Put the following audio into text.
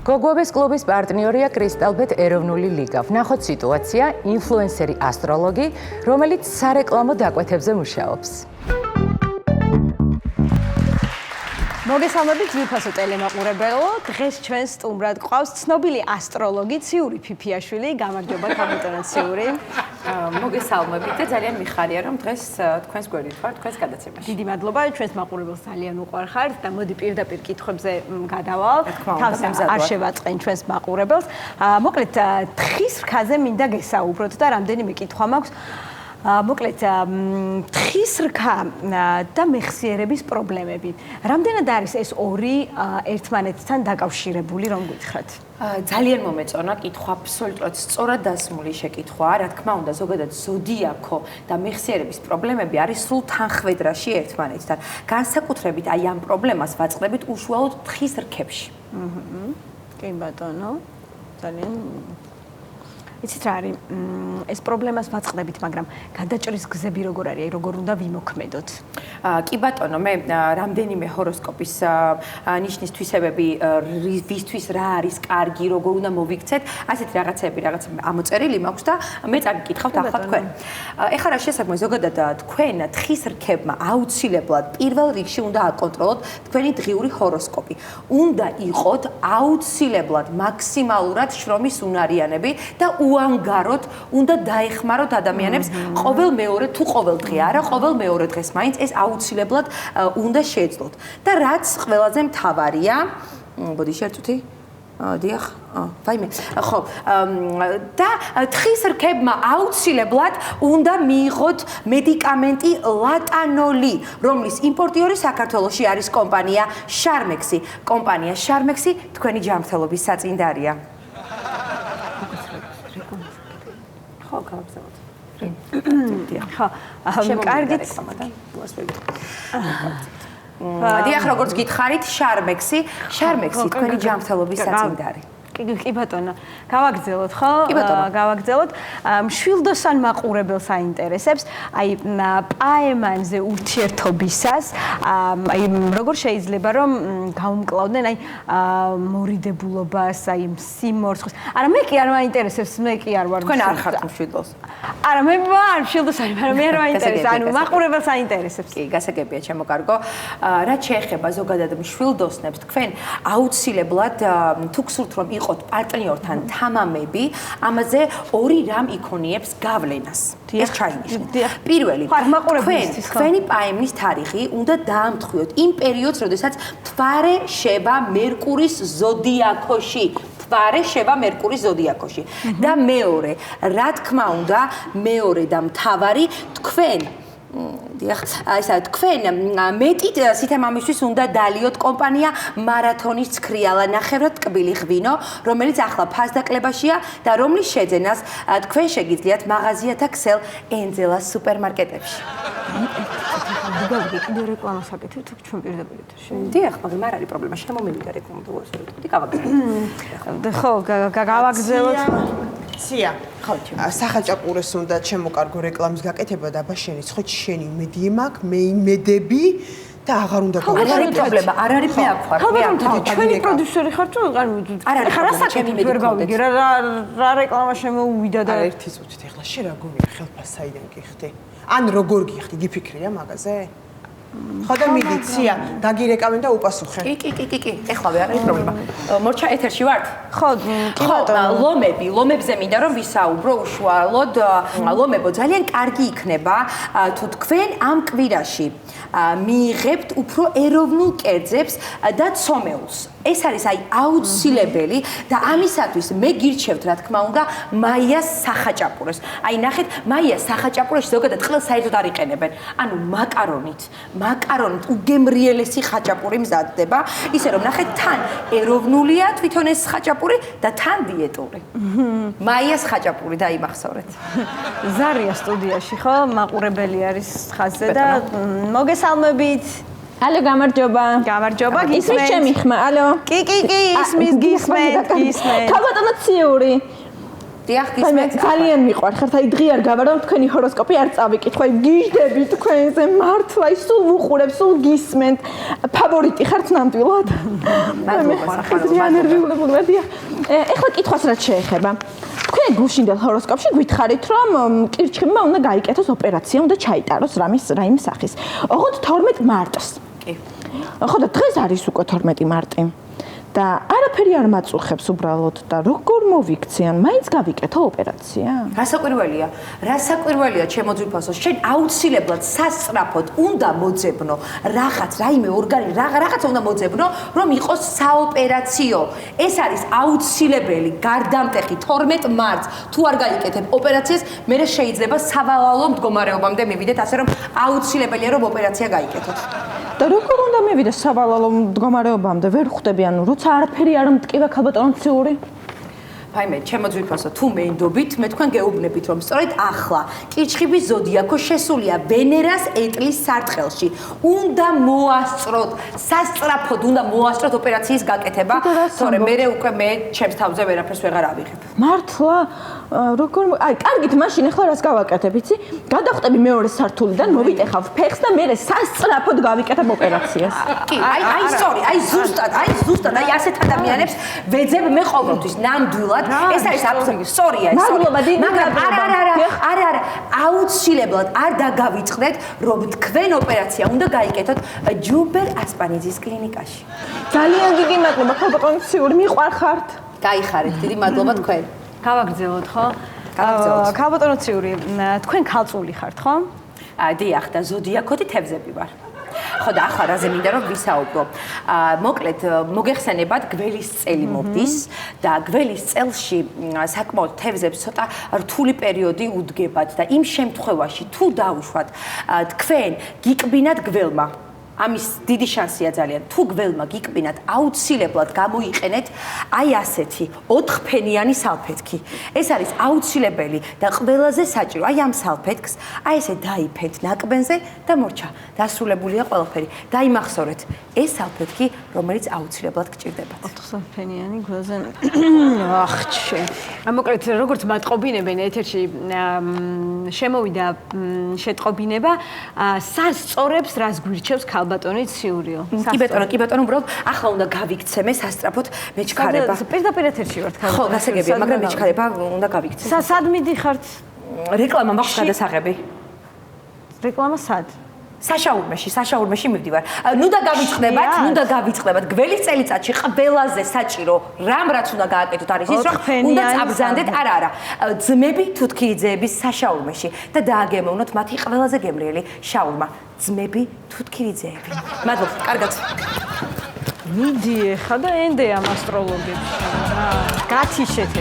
გოგოების კლუბის პარტნიორია კრისტალბეთ ეროვნული ლიგა. ვნახოთ სიტუაცია, ინფლუენსერი ასტროლოგი, რომელიც სარეკლამო დაკვეთებზე მუშაობს. მოგესალმებით ძვირფასო ტელემაყურებელო, დღეს ჩვენ სტუმრად გვყავს ცნობილი ასტროლოგი ციური ფიფიაშვილი. გამარჯობა ქალბატონო ციური. მოგესალმებით და ძალიან მიხარია რომ დღეს თქვენს გვერდით ვარ თქვენს გადაცემაში. დიდი მადლობა, ჩვენს მაყურებელს ძალიან უყვარხართ და მოდი პირდაპირ კითხვებზე გადავალ. თავს არ შევაწყენ ჩვენს მაყურებელს. მოკლედ თხის რქაზე მინდა გესაუბროთ და რამდენიმე კითხვა მაქვს. მოკლედ თხის რქა და მეხსიერების პრობლემები. რამდენად არის ეს ორი ერთმანეთთან დაკავშირებული, რომ გითხრათ? ძალიან მომეწონა კითხვა, აბსოლუტურად სწორად დასმული შეკითხვაა. რა თქმა უნდა, ზოგადად ზოდიაქო და მეხსიერების პრობლემები არის სულ თანხმედრაში ერთმანეთთან. განსაკუთრებით აი ამ პრობლემას ვაწყდებით უშუალოდ თხის რქებში. კი ბატონო, ძალიან იცით რა არის, ეს პრობლემას ვაწყდებით, მაგრამ გადაჭრის გზები როგორ არის, როგორ უნდა ვიმოქმედოთ? კი ბატონო, მე რამდენიმე ჰოროსკოპის ნიშნის თვისებები, ვისთვის რა არის კარგი, როგორ უნდა მოვიქცეთ, ასეთი რაღაცები ამოწერილი მაქვს და მე წაგიკითხავთ ახლა თქვენ. ეხლა რა შესაძლოა ზოგადად თქვენ თხის რქებმა აუცილებლად პირველ რიგში უნდა აკონტროლოთ თქვენი დღიური ჰოროსკოპი. უნდა იყოთ აუცილებლად მაქსიმალურად შრომის უნარიანები და უანგაროდ უნდა დაეხმაროთ ადამიანებს ყოველ მეორე თუ ყოველ დღე არა, ყოველ მეორე დღეს მაინც ეს აუცილებლად უნდა შეეძლოთ. და რაც ყველაზე მთავარია, ბოდიში ერთ წუთი. დიახ, ვაიმე. ხო, და თხის რქებმა აუცილებლად უნდა მიიღოთ მედიკამენტი ლატანოლი, რომლის იმპორტიორი საქართველოში არის კომპანია შარმექსი. კომპანია შარმექსი თქვენი ჯანმრთელობის საწინდარია. ხო, გავაგზავნოთ. ხო, კარგით. დიახ, როგორც გითხარით, შარმექსი თქვენი ჯანმრთელობის საწინდარი. კი ბატონო, გავაგზავნოთ ხო? გავაგზავნოთ. მშვილდოსან მაყურებელს აინტერესებს, აი პაემანზე ურთიერთობისას, აი როგორ შეიძლება რომ გაუმკლავდნენ აი მორიდებულობას, აი სიმორცხეს. არა, მე კი არ მაინტერესებს, მე კი არ ვარ. თქვენ არ ხართ მშვილდოს. არა, მე ვარ მშვილდოსანი, მაგრამ მე არ მაინტერესებს, ანუ მაყურებელს აინტერესებს. კი, გასაგებია ჩემო კარგო. რაც შეეხება ზოგადად მშვილდოსნებს, თქვენ აუცილებლად თუ გსურთ რომ იყოთ პარტნიორთან თამამები, ამაზე ორი რამ იქონიებს გავლენას. ეს ჩაინიშნეთ. პირველი, თქვენი პაემნის თარიღი უნდა დაამტყიოთ იმ პერიოდს, როდესაც მთვარე შევა მერკურის ზოდიაქოში. და მეორე, რა თქმა უნდა, მეორე და მთავარი, თქვენ მეტი სითამამისთვის უნდა დალიოთ კომპანია მარათონის ცქრიალა ნახევრად ტკბილი ღვინო, რომელიც ახლა ფასდაკლებაშია და რომლის შეძენას თქვენ შეგიძლიათ მაღაზიათა ქსელ ენძელას სუპერმარკეტებში. კიდევ რეკლამას აკეთებთ ჩვენ პირდაპირ ეთერში. დიახ, მაგრამ არ არის პრობლემა, შემომივიდა რეკლამა და უასწორებდი გავაგზავნოთ. ხო, გავაგზავნოთ. ცია, სახაჭაპურეს უნდა ჩემო კარგო რეკლამის გაკეთება და აბა შენი ხო შენი იმედი მაქვს, მე იმედები და აღარ უნდა გავაკეთო. არ არის პრობლემა, არ არის მე აქ ვარ. ჩვენი პროდიუსერი ხარ თუ არ არის რასაკეთებ ვერ გავიგე რა რეკლამა შემოუვიდა და ერთი წუთით ეხლა შე რა გონია ხელფას საიდან გიხდი? ან როგორ გიხდი, გიფიქრია მაგაზე? ხო და მიდი ცია, დაგირეკავენ და უპასუხე. კი, ეხლავე არ არის პრობლემა. მორჩა ეთერში ვართ? ხო, ლომებზე მინდა რომ ვისაუბრო უშუალოდ. ლომებო, ძალიან კარგი იქნება თუ თქვენ ამ კვირაში მიიღებთ უფრო ეროვნულ კერძებს და ცომეულს. ეს არის აი აუცილებელი და ამისათვის მე გირჩევთ რა თქმა უნდა მაიას სახაჭაპურეს. აი ნახეთ, მაიას სახაჭაპურეში ზოგადად ყველს საერთოდ არ იყენებენ. ანუ მაკარონით უგემრიელესი ხაჭაპური მზადდება, ისე რომ ნახეთ თან ეროვნულია თვითონ ეს ხაჭაპური და თან დიეტური. მაიას ხაჭაპური დაიმახსოვრეთ. ზარია სტუდიაში ხო? მაყურებელი არის ხაზზე და მოგესალმებით. ალო, გამარჯობა. გამარჯობა, ისმის ჩემი ხმა. ალო. კი, ისმის გისმენთ. ქალბატონო ციური. დიახ, გისმენთ. ძალიან მიყვარხართ, აი დღე არ გავარ რომ თქვენი ჰოროსკოპი არ წავიკითხო, აი გიждები თქვენზე მართლა, აი სულ ვუყურებ, სულ გისმენთ. ფავორიტი ხართ ნამდვილად? ძალიან ნერვიულებული ვარ, დიახ. ეხლა კითხვას რაც შეეხება. თქვენ გუშინდელ ჰოროსკოპში გითხარით რომ კირჩხიბმა უნდა გაიკეთოს ოპერაცია, უნდა ჩაიტაროს რაიმე სახის. ოღონდ 12 მარტს. კი. ხო და დღეს არის უკვე 12 მარტი. და არაფერი არ მაწუხებს უბრალოდ და როგორ მოვიქციან, მაინც გავიკეთო ოპერაცია? რასაკვირველია ჩემო ძვირფასო, შენ აუცილებლად სასწრაფოდ უნდა მოძებნო რაიმე ორგანი, რაღაცა უნდა მოძებნო, რომ იყოს საოპერაციო. ეს არის აუცილებელი გარდამტეხი 12 მარტს. თუ არ გაიკეთებ ოპერაციას, მე შეიძლება სავალალო მდგომარეობამდე მივიდეთ, ასე რომ აუცილებელია რომ ოპერაცია გაიკეთოთ. და როგორ უნდა მივიდე სავალალო მდგომარეობამდე? ვერ ხვდები, ანუ როცა არაფერი არ მტკივა ქალბატონო ციური? ფაიმე, ჩემო ძვირფასო, თუ მეინდობით, მე თქვენ გეუბნებით, რომ სწორედ ახლა კირჩხიბის ზოდიაქო შესულია ვენერას ეტლის სარტყელში. უნდა მოასწროთ, სასწრაფოდ უნდა მოასწროთ ოპერაციის გაკეთება, თორემ მე ჩემს თავზე ვერაფერს ვეღარ ავიღებ. მართლა? როგორ აი, კარგით, მაშინ ახლა რას გავაკეთებ, იცი? გადავხტები მეორე სართულიდან, მოვიტეხავ ფეხს და მე სასწრაფოდ გავიკეთებ ოპერაციას. კი, აი სწორი, აი ზუსტად, აი ასეთ ადამიანებს ვეძებ მე ყოველთვის ნამდვილად. ეს არის აბსოლუტურად სწორია ეს. მაგრამ არა, აუცილებლად არ დაგავიწყდეთ, რომ თქვენ ოპერაცია უნდა გაიკეთოთ ჯუბერ ასპანიძის კლინიკაში. ძალიან დიდი მადლობა ქალბატონო ციური, მიყვარხართ. გაიხარეთ, დიდი მადლობა თქვენ. გავაგრძელოთ, ხო? ქალბატონო ციური, თქვენ ქალწული ხართ, ხო? დიახ, და ზოდიაქოთი თევზები ვარ. ხო და ახლა რაზე მინდა რომ ვისაუბრო. მოკლედ მოგეხსენებათ გველის წელი მოვდის და გველის წელში საკმაოდ თევზებს ცოტა რთული პერიოდი უდგებათ და იმ შემთხვევაში თუ დაუშვათ თქვენ გიკბინათ გველმა ამის დიდი შანსია ძალიან. თუ გველმა გიკბინათ, აუცილებლად გამოიყენეთ აი ასეთი 4 ფენიანი სალფეტკი. ეს არის აუცილებელი და ყველაზე საჭირო. აი ამ სალფეტკს, აი ესე დაიფენთ ნაკბენზე და მორჩა. დასრულებულია ყველაფერი. დაიმახსოვრეთ, ეს სალფეტკი, რომელიც აუცილებლად გჭირდებათ. 4 ფენიანი გველზე. ახჩე. მოკლედ, როგორც მატყობინებენ ეთერში შემოვიდა შეტყობინება, სასწორებს რას გვირჩევს ქალბატონი ციურიო. კი ბეტონო, უბრალოდ ახლა უნდა გავიქცემე სასწრაფოდ მეჩქარება. პირდაპირ ეთერში ვართ ქალბატონი. ხო, გასაგებია, მაგრამ მეჩქარება უნდა გავიქცე. სად მიდიხართ? რეკლამა მაქვს გადასაღები. რეკლამა სად? საშაურმეში მივდივარ. ნუ და გავიწყდებათ. გველის წელიწადში ყველაზე საჭირო რამ რაც უნდა გააკეთოთ არის ის, რომ უნდა წაბრძანდეთ, არა, ძმები თუთქირიძეების საშაურმეში და დააგემოვნოთ მათი ყველაზე გემრიელი შაურმა. ძმები თუთქირიძეები. მადლობა, კარგად. მიდი ხა და ენდე ამ ასტროლოგებს. გათიშეთ.